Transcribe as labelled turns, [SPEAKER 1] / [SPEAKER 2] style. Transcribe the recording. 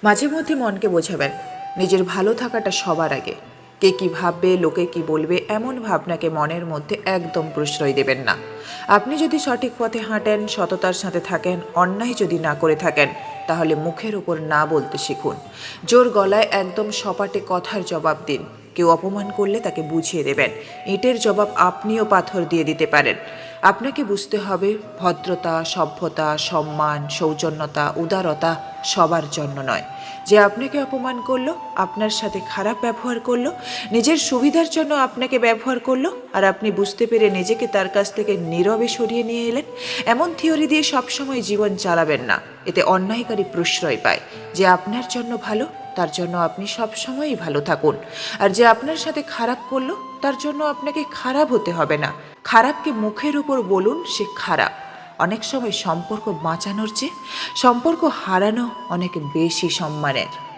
[SPEAKER 1] মাঝে মধ্যে মনকে বোঝাবেন নিজের ভালো থাকাটা সবার আগে। কে কী ভাববে, লোকে কি বলবে, এমন ভাবনাকে মনের মধ্যে একদম প্রশ্রয় দেবেন না। আপনি যদি সঠিক পথে হাঁটেন, সততার সাথে থাকেন, অন্যায় যদি না করে থাকেন, তাহলে মুখের উপর না বলতে শিখুন। জোর গলায় একদম সপাটে কথার জবাব দিন। কেউ অপমান করলে তাকে বুঝিয়ে দেবেন। ইটের জবাব আপনিও পাথর দিয়ে দিতে পারেন। আপনাকে বুঝতে হবে, ভদ্রতা, সভ্যতা, সম্মান, সৌজন্যতা, উদারতা সবার জন্য নয়। যে আপনাকে অপমান করলো, আপনার সাথে খারাপ ব্যবহার করলো, নিজের সুবিধার জন্য আপনাকে ব্যবহার করলো, আর আপনি বুঝতে পেরে নিজেকে তার কাছ থেকে নীরবে সরিয়ে নিয়ে এলেন, এমন থিওরি দিয়ে সবসময় জীবন চালাবেন না। এতে অন্যায়কারী প্রশ্রয় পায়। যে আপনার জন্য ভালো, তার জন্য আপনি সবসময়ই ভালো থাকুন। আর যে আপনার সাথে খারাপ করলো, তার জন্য আপনাকে খারাপ হতে হবে না। খারাপকে মুখের উপর বলুন সে খারাপ। অনেক সময় সম্পর্ক বাঁচানোর চেয়ে সম্পর্ক হারানো অনেক বেশি সম্মানের।